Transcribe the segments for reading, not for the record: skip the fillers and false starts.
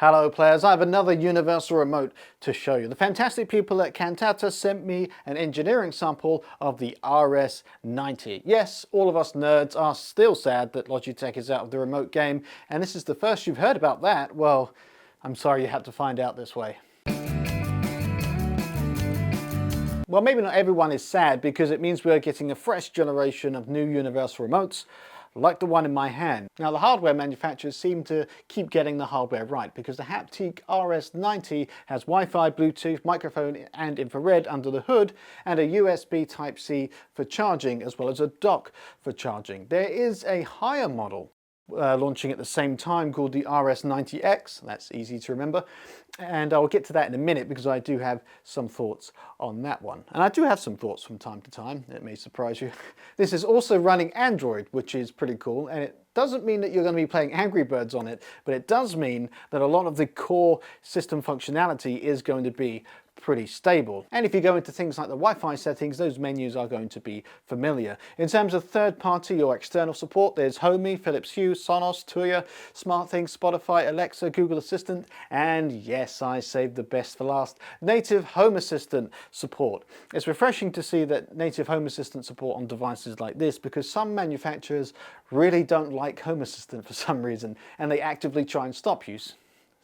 Hello players, I have another Universal Remote to show you. The fantastic people at Cantata sent me an engineering sample of the RS90. Yes, all of us nerds are still sad that Logitech is out of the remote game, and this is the first you've heard about that. Well, I'm sorry you had to find out this way. Well, maybe not everyone is sad because it means we're getting a fresh generation of new Universal Remotes, like the one in my hand. Now, the hardware manufacturers seem to keep getting the hardware right because the Haptique RS90 has Wi-Fi, Bluetooth, microphone and infrared under the hood and a USB Type-C for charging as well as a dock for charging. There is a higher model launching at the same time called the RS90X, that's easy to remember, and I'll get to that in a minute because I do have some thoughts on that one. And I do have some thoughts from time to time, it may surprise you. This is also running Android, which is pretty cool, and it doesn't mean that you're going to be playing Angry Birds on it, but it does mean that a lot of the core system functionality is going to be pretty stable. And if you go into things like the Wi-Fi settings, those menus are going to be familiar. In terms of third-party or external support, there's Homey, Philips Hue, Sonos, Tuya, SmartThings, Spotify, Alexa, Google Assistant, and yes, I saved the best for last, native Home Assistant support. It's refreshing to see that native Home Assistant support on devices like this because some manufacturers really don't like Home Assistant for some reason, and they actively try and stop use.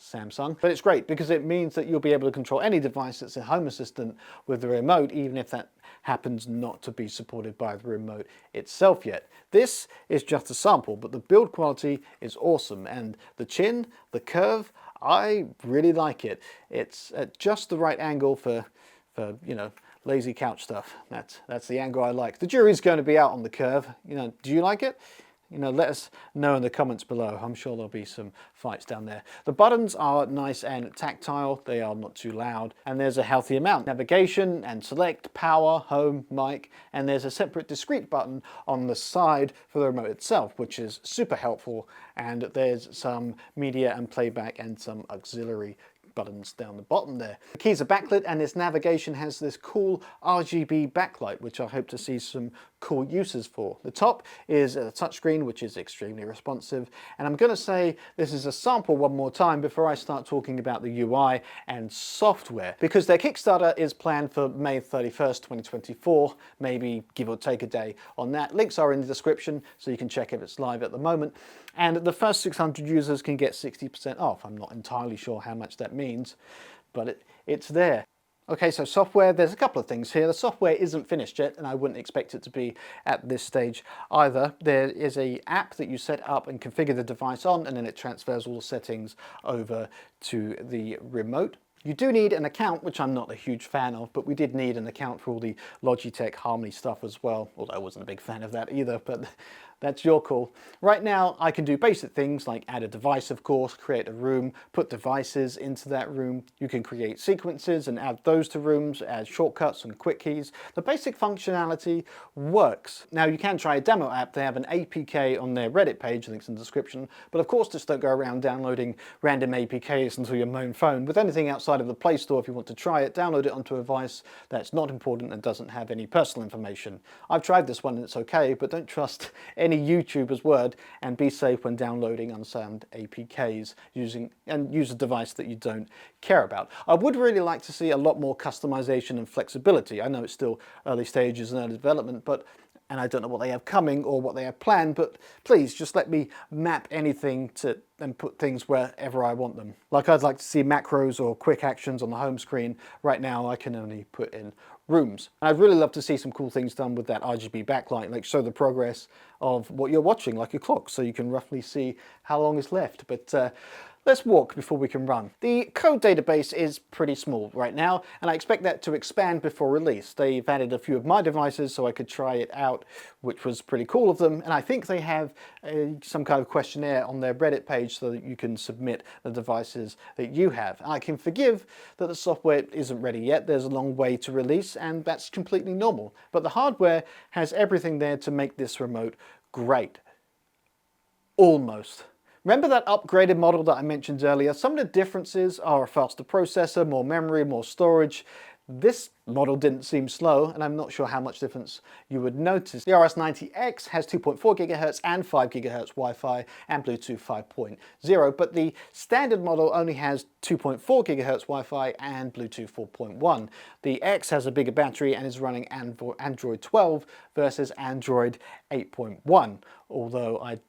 Samsung. But it's great because it means that you'll be able to control any device that's a Home Assistant with the remote, even if that happens not to be supported by the remote itself yet. This is just a sample, but the build quality is awesome, and the chin, the curve, I really like it. It's at just the right angle for you know, lazy couch stuff. That's the angle I like. The jury's going to be out on the curve. You know, do you like it? You know, let us know in the comments below. I'm sure there'll be some fights down there. The buttons are nice and tactile. They are not too loud. And there's a healthy amount. Navigation and select, power, home, mic. And there's a separate discrete button on the side for the remote itself, which is super helpful. And there's some media and playback and some auxiliary buttons down the bottom there. The keys are backlit and this navigation has this cool RGB backlight, which I hope to see some cool uses for. The top is a touchscreen, which is extremely responsive, and I'm going to say this is a sample one more time before I start talking about the UI and software, because their Kickstarter is planned for May 31st, 2024, maybe give or take a day on that. Links are in the description so you can check if it's live at the moment, and the first 600 users can get 60% off. I'm not entirely sure how much that means, but it's there. Okay, so software, there's a couple of things here. The software isn't finished yet, and I wouldn't expect it to be at this stage either. There is an app that you set up and configure the device on, and then it transfers all the settings over to the remote. You do need an account, which I'm not a huge fan of, but we did need an account for all the Logitech Harmony stuff as well, although I wasn't a big fan of that either, but that's your call. Right now, I can do basic things like add a device, of course, create a room, put devices into that room. You can create sequences and add those to rooms, add shortcuts and quick keys. The basic functionality works. Now, you can try a demo app. They have an APK on their Reddit page, links in the description, but of course, just don't go around downloading random APKs onto your main phone. With anything outside of the Play Store, if you want to try it, download it onto a device that's not important and doesn't have any personal information. I've tried this one and it's okay, but don't trust any YouTuber's word, and be safe when downloading unsound APKs use a device that you don't care about. I would really like to see a lot more customization and flexibility. I know it's still early stages and early development, and I don't know what they have coming or what they have planned, but please just let me map anything and put things wherever I want them. Like I'd like to see macros or quick actions on the home screen. Right now I can only put in rooms. And I'd really love to see some cool things done with that RGB backlight, like show the progress of what you're watching, like a clock, so you can roughly see how long is left. But let's walk before we can run. The code database is pretty small right now, and I expect that to expand before release. They've added a few of my devices so I could try it out, which was pretty cool of them, and I think they have some kind of questionnaire on their Reddit page so that you can submit the devices that you have. And I can forgive that the software isn't ready yet. There's a long way to release, and that's completely normal. But the hardware has everything there to make this remote great. Almost. Remember that upgraded model that I mentioned earlier? Some of the differences are a faster processor, more memory, more storage. This model didn't seem slow, and I'm not sure how much difference you would notice. The RS90X has 2.4 GHz and 5 GHz Wi-Fi and Bluetooth 5.0, but the standard model only has 2.4 GHz Wi-Fi and Bluetooth 4.1. The X has a bigger battery and is running Android 12 versus Android 8.1, although I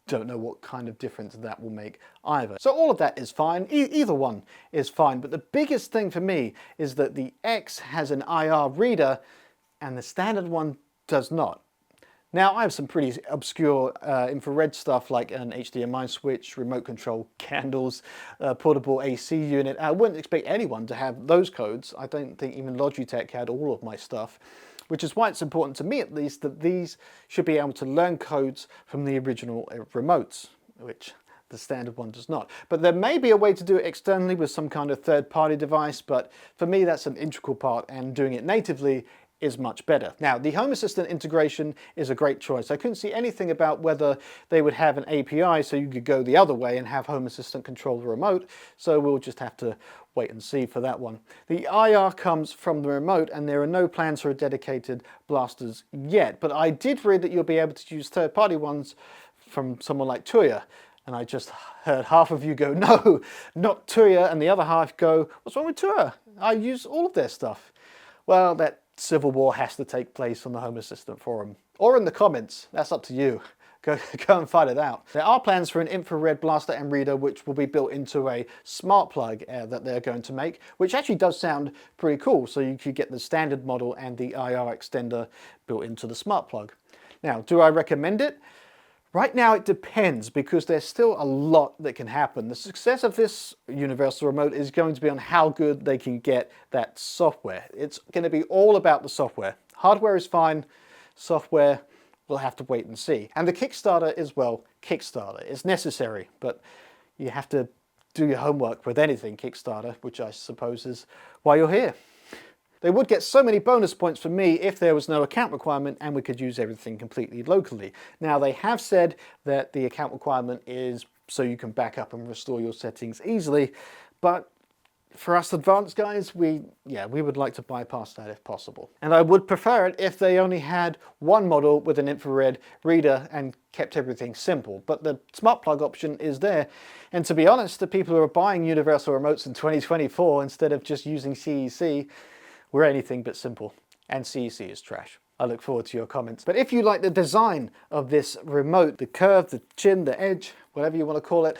don't know what kind of difference that will make either. So all of that is fine, either one is fine, but the biggest thing for me is that the X has an IR reader and the standard one does not. Now I have some pretty obscure infrared stuff like an HDMI switch, remote control candles, portable AC unit. I wouldn't expect anyone to have those codes. I don't think even Logitech had all of my stuff, which is why it's important to me at least that these should be able to learn codes from the original remotes, which the standard one does not. But there may be a way to do it externally with some kind of third-party device, but for me that's an integral part, and doing it natively is much better. Now, the Home Assistant integration is a great choice. I couldn't see anything about whether they would have an API so you could go the other way and have Home Assistant control the remote, so we'll just have to wait and see for that one. The IR comes from the remote and there are no plans for dedicated blasters yet, but I did read that you'll be able to use third-party ones from someone like Tuya, and I just heard half of you go, no, not Tuya, and the other half go, what's wrong with Tuya? I use all of their stuff. Well, that civil war has to take place on the Home Assistant forum, or in the comments, that's up to you. Go and fight it out. There are plans for an infrared blaster and reader which will be built into a smart plug that they're going to make, which actually does sound pretty cool. So you could get the standard model and the IR extender built into the smart plug. Now, do I recommend it? Right now it depends, because there's still a lot that can happen. The success of this universal remote is going to be on how good they can get that software. It's going to be all about the software. Hardware is fine, software, we'll have to wait and see. And the Kickstarter is, well, Kickstarter. It's necessary, but you have to do your homework with anything Kickstarter, which I suppose is why you're here. They would get so many bonus points for me if there was no account requirement and we could use everything completely locally. Now, they have said that the account requirement is so you can back up and restore your settings easily, but for us advanced guys, we would like to bypass that if possible. And I would prefer it if they only had one model with an infrared reader and kept everything simple. But the smart plug option is there. And to be honest, the people who are buying universal remotes in 2024 instead of just using CEC, we're anything but simple. And CEC is trash. I look forward to your comments. But if you like the design of this remote, the curve, the chin, the edge, whatever you want to call it,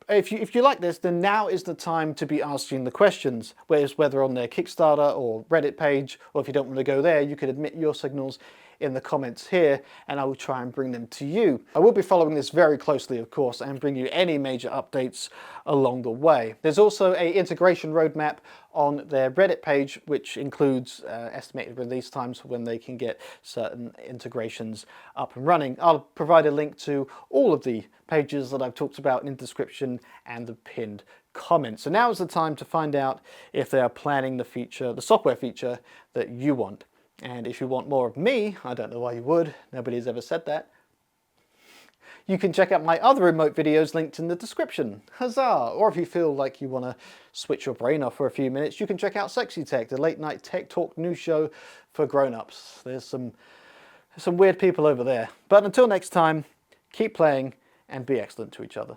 if you like this, then now is the time to be asking the questions, whether on their Kickstarter or Reddit page, or if you don't want to go there, you can admit your signals in the comments here, and I will try and bring them to you. I will be following this very closely, of course, and bring you any major updates along the way. There's also an integration roadmap on their Reddit page, which includes estimated release times for when they can get certain integrations up and running. I'll provide a link to all of the pages that I've talked about in the description and the pinned comment. So now is the time to find out if they are planning the software feature that you want. And if you want more of me, I don't know why you would, nobody's ever said that, you can check out my other remote videos linked in the description. Huzzah! Or if you feel like you want to switch your brain off for a few minutes, you can check out SexyTech, the late night tech talk news show for grown-ups. There's some weird people over there. But until next time, keep playing and be excellent to each other.